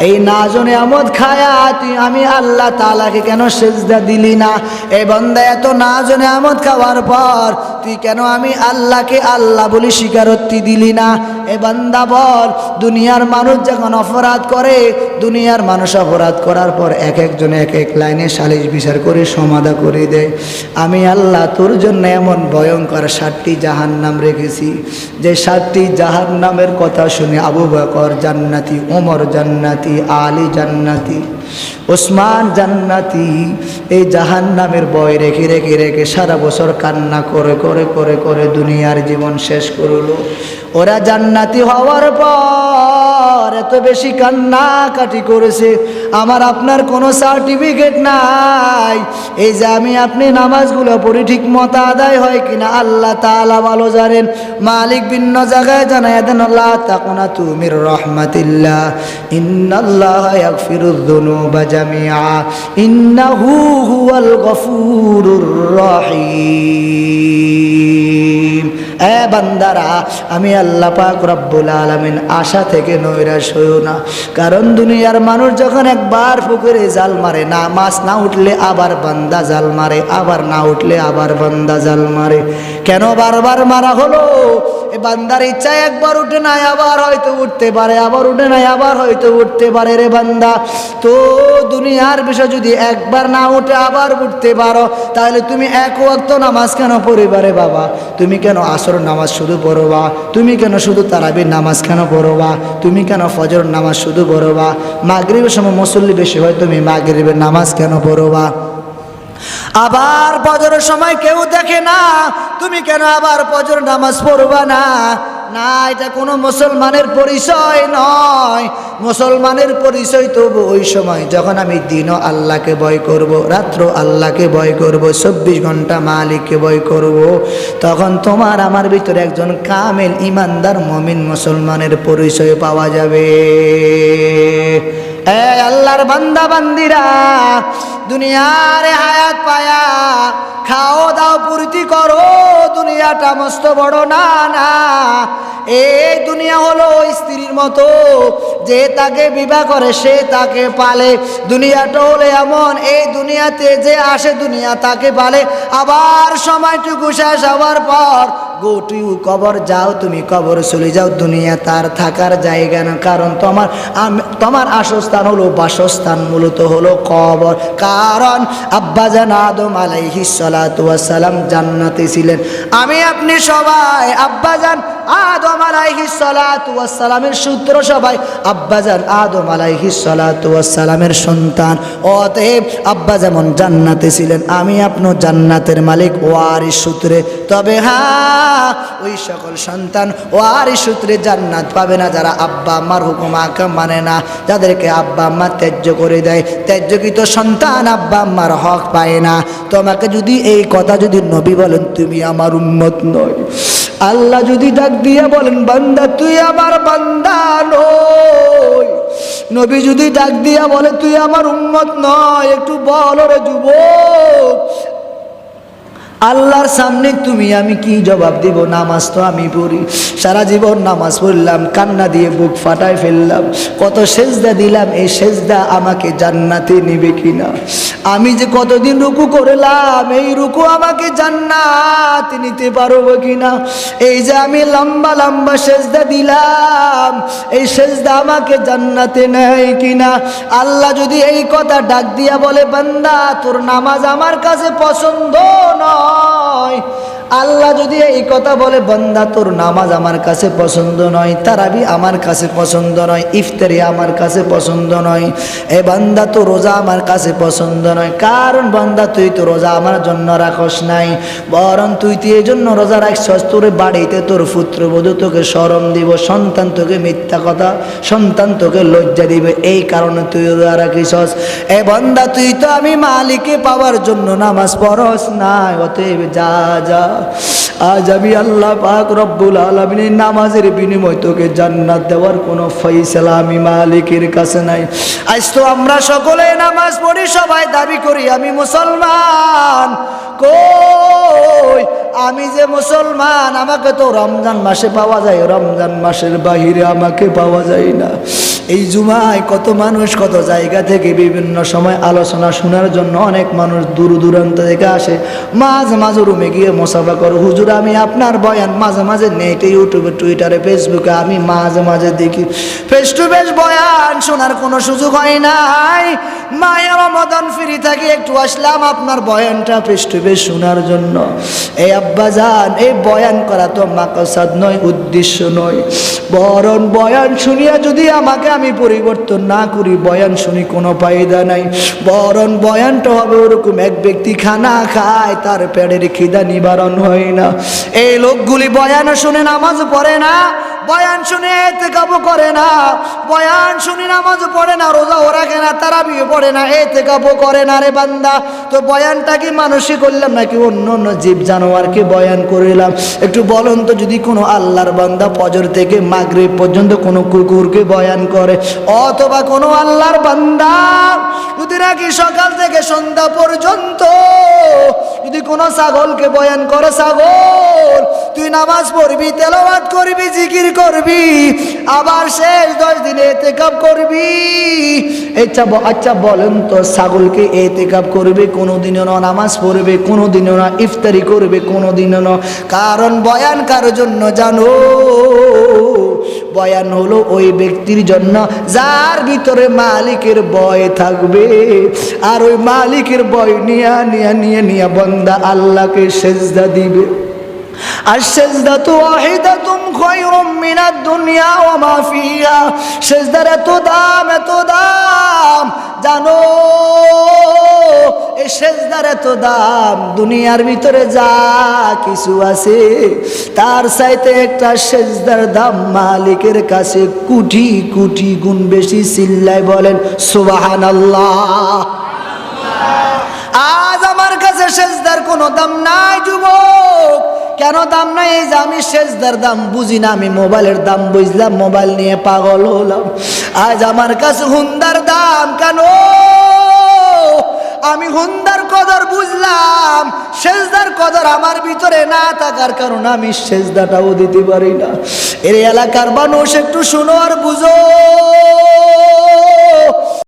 [SPEAKER 1] এই নাজ ও নিয়ামত খায়া তুই আমি আল্লাহ তাআলাকে কেন সিজদা দিলি না? এই বান্দা এত নাজ ও নিয়ামত খাওয়ার পর তুই কেন আমি আল্লাহকে আল্লাহ বলি স্বীকারোক্তি দিলি না? এ বান্দা বল, দুনিয়ার মানুষ যখন অপরাধ করে, দুনিয়ার মানুষ অপরাধ করার পর এক একজনে এক এক লাইনে সালিশ বিচার করে সমাধা করে দেয়। আমি আল্লাহ তোর জন্য এমন ভয়ঙ্কর 7টি জাহান্নাম রেখেছি, যে 7টি জাহান্নামের কথা শুনে আবু বকর জান্নাতি, ওমর জান্নাতি, আলী জান্নাতি, ওসমান জান্নাতি, এই জাহান্নামের ভয় রেখে রেখে রেখে সারা বছর কান্না করে করে করে করে দুনিয়ার জীবন শেষ করলো। ওরা জান্নাতি হওয়ার পর এত বেশি কান্নাকাটি করেছে, আমার আপনার কোনো সার্টিফিকেট নাই। এই যে আমি আপনি নামাজগুলো পড়ি ঠিক মতো আদায় হয় কিনা আল্লাহ তাআলা ভালো জানেন। মালিক ভিন্ন জায়গায় জানায় দেন, লা তাকুনাতু মির রাহমাতিল্লাহ ইন্নাল্লাহা ইয়াগফিরুয যুনুবা জামিআ ইন্নাহু হুয়াল গফুরুর রহিম। বান্দারা, আমি আল্লাহ পাক রব্বুল আলামিন আশা থেকে নৈরাশ হইও না। কারণ দুনিয়ার মানুষ যখন একবার পুকুরে জাল মারে, না মাছ না উঠলে আবার বান্দা জাল মারে, আবার না উঠলে আবার বান্দা জাল মারে। কেন বারবার মারা হলো? এ বান্দার ইচ্ছা একবার উঠে নাই, আবার হয়তো উঠতে পারে, আবার উঠে নাই, আবার হয়তো উঠতে পারে রে বান্দা। তো দুনিয়ার বিষয় যদি একবার না উঠে আবার উঠতে পারো, তাহলে তুমি এক ওয়াক্ত নামাজ কেন পড়িবারে বাবা? তুমি কেন আসর নামাজ শুধু পড়বা? তুমি কেন শুধু তারাবির নামাজ কেন পড়বা? তুমি কেন ফজর নামাজ শুধু পড়বা? মাগরিবের সময় মুসল্লি বেশি হয়, তুমি মাগরিবের নামাজ কেন পড়বা? আবার ফজরের সময় কেউ দেখে না, তুমি কেন আবার ফজর নামাজ পড়বা না? না, এটা কোনো মুসলমানের পরিচয় নয়। মুসলমানের পরিচয় তো ওই সময় যখন আমি দিনও আল্লাহকে ভয় করব, রাত্র আল্লাহকে ভয় করব, 24 ঘন্টা মালিককে ভয় করব, তখন তোমার আমার ভিতরে একজন কামেল ইমানদার মুমিন মুসলমানের পরিচয় পাওয়া যাবে। আল্লাহর বান্দা বান্দিরা, দুনিয়ার হায়াত পায়া খাও দাও ফুর্তি করো, দুনিয়াটা মস্ত বড় না। না, এই দুনিয়া হলো স্ত্রীর মতো, যে তাকে বিবাহ করে সে তাকে পালে। দুনিয়াটা হলো এমন, এই দুনিয়াতে যে আসে দুনিয়া তাকে পালে। আবার সময়টুকু শেষ হওয়ার পর গো টু কবর, যাও তুমি কবর চলে যাও, দুনিয়া তার থাকার জায়গা না। কারণ তোমার আসস্থান হলো, বাসস্থান মূলত হলো কবর। কারণ আব্বাজান আদম আলাইহিস সালাতু ওয়াস সালাম জান্নাতে ছিলেন। আমি আপনি সবাই আব্বাজান আদম আলাইহিস সালাতু ওয়াস সালামের সূত্র, সবাই আব্বাজান আদম আলাইহিস সালাতু ওয়াস সালামের সন্তান। অতএব আব্বা যেমন জান্নাতে ছিলেন, আমি আপনি জান্নাতের মালিক ওয়ারিস সূত্রে। তবে হ্যাঁ, ওই সকল সন্তান ওয়ারিস সূত্রে জান্নাত পাবে না যারা আব্বা আম্মার হুকুম আহকাম মানে না, যাদেরকে আব্বা আম্মা ত্যায্য করে দেয়। ত্যায্যকৃত সন্তান আব্বা আম্মার হক পায় না। তোমাকে যদি এই কথা যদি নবী বলেন তুমি আমার উম্মত নয়, আল্লাহ যদি ডাক দিয়ে বলেন বান্দা তুই আমার বান্দা নয়, নবী যদি ডাক দিয়া বলে তুই আমার উম্মত নয়, একটু বল রে যুবক, আল্লাহর সামনে তুমি আমি কি জবাব দিব? নামাজ তো আমি পড়ি, সারা জীবন নামাজ পড়লাম, কান্না দিয়ে বুক ফাটায় ফেললাম, কত সেজদা দিলাম, এই সেজদা আমাকে জান্নাতে নিবে কিনা? আমি যে কতদিন রুকু করলাম, এই রুকু আমাকে জান্নাতে নিতে পারবো কিনা? এই যে আমি লম্বা লম্বা সেজদা দিলাম, এই সেজদা আমাকে জান্নাতে নেয় কিনা? আল্লাহ যদি এই কথা ডাক দিয়া বলে বান্দা তোর নামাজ আমার কাছে পছন্দ নয়, আল্লাহ যদি এই কথা বলে বান্দা তোর নামাজ আমার কাছে পছন্দ নয়, তারাবি আমার কাছে পছন্দ নয়, ইফতারি আমার কাছে পছন্দ নয়, এ বান্দা তো রোজা আমার কাছে পছন্দ নয়। কারণ বান্দা তুই তো রোজা আমার জন্য রাখস নাই, বরং তুই তো এই জন্য রোজা রাখছস তোর বাড়িতে তোর পুত্রবধূ তোকে শরম দিব, সন্তান তোকে মিথ্যা কথা, সন্তান তোকে লজ্জা দিবে, এই কারণে তুই রোজা রাখিছস। এ বান্দা তুই তো আমি মালিককে পাওয়ার জন্য নামাজ পড়স নাই, অতএব যা যা, আজ আমি আল্লাহ পাক রব্বুল আলামিনের নামাজের বিনিময় তোকে জান্নাত দেওয়ার কোনো ফয়সালা আমি মালিকের কাছে নাই। আজ তো আমরা সকলে নামাজ পড়ি, সবাই দাবি করি আমি মুসলমান। কই আমি যে মুসলমান, আমাকে তো রমজান মাসে পাওয়া যায়, রমজান মাসের বাহিরে আমাকে পাওয়া যায় না। এই জুমায় কত মানুষ কত জায়গা থেকে বিভিন্ন সময় আলোচনা শোনার জন্য অনেক মানুষ দূর দূরান্ত থেকে আসে, মাঝে মাঝে রুমে গিয়ে মোসাফা করো, হুজুর আমি আপনার বয়ান মাঝে মাঝে নেটে ইউটিউবে টুইটারে ফেসবুকে আমি মাঝে মাঝে দেখি, ফেস টু ফেস বয়ান শোনার কোনো সুযোগ হয় নাই। মায়ে রমাদান ফ্রি থাকি একটু আসলাম আপনার বয়ানটা ফেস টু ফেস শোনার জন্য। এই আব্বাজান, এই বয়ান করা তো মাকসাদ নয়, উদ্দেশ্য নয়, বরং বয়ান শুনিয়া যদি আমাকে আমি পরিবর্তন না করি, বয়ান শুনি কোনো ফায়দা নাই। বরং বয়ানটা হবে ওরকম, এক ব্যক্তি খানা খায় তার পেটের খিদা নিবারণ হয় না, এই লোকগুলি বয়ান শুনে নামাজ পড়ে না, বয়ান শুনে ইতিকাফ করে না, বয়ান শুনে নামাজ পড়ে না, রোজাও রাখে না, তারাবিও পড়ে না, ইতিকাফ করে না রে বান্দা। তো বয়ানটা কি মানুষই করলাম নাকি অন্য অন্য জীব জানোয়ারকে বয়ান করিলাম? একটু বলুন তো, যদি কোনো আল্লাহর বান্দা ফজর থেকে মাগরিব পর্যন্ত কোনো কুকুরকে বয়ান করে, অথবা কোনো আল্লাহর বান্দা যদি নাকি সকাল থেকে সন্ধ্যা পর্যন্ত যদি কোনো ছাগলকে বয়ান করে, ছাগল তুই নামাজ পড়বি, তেলাওয়াত করবি, জিকির করবি, আবার শেষ 10 দিনে ইতিকাফ করবি। আচ্ছা বলেন তো, ছাগলকে ইতিকাফ করবে, কোনোদিনও না নামাজ পড়বে, কোনোদিনও না ইফতারি করবে, কোনোদিনও না। কারণ বয়ান কার জন্য জানো? বয়ান হলো ওই ব্যক্তির জন্য যার ভিতরে মালিকের ভয় থাকবে, আর ওই মালিকের ভয় নিয়া বান্দা আল্লাহকে সেজদা দিবে। আর সেজদাতু ওয়াহিদাতুন খায়রুম মিনাদ দুনিয়া ওয়া মা ফিহা। সেজদার এত দাম জানো? এই সেজদার এত দাম, দুনিয়ার ভিতরে যা কিছু আছে তার চাইতে একটা সেজদার দাম মালিকের কাছে কোটি কোটি গুণ বেশি। চিল্লায় বলেন সুবহানাল্লাহ। আজ আমার কাছে সেজদার কোনো দাম নাই যুবক। কেন দাম নাই? এই যে আমি সেজদার দাম বুঝি না, আমি মোবাইলের দাম বুঝলাম, মোবাইল নিয়ে পাগল হলাম। আজ আমার কাছে হুন্দার দাম কেন? আমি হুন্দার কদর বুঝলাম, সেজদার কদর আমার ভিতরে না থাকার কারণে আমি সেজদাটাও দিতে পারি না। এর এলাকার মানুষ একটু শুনো আর বুঝো।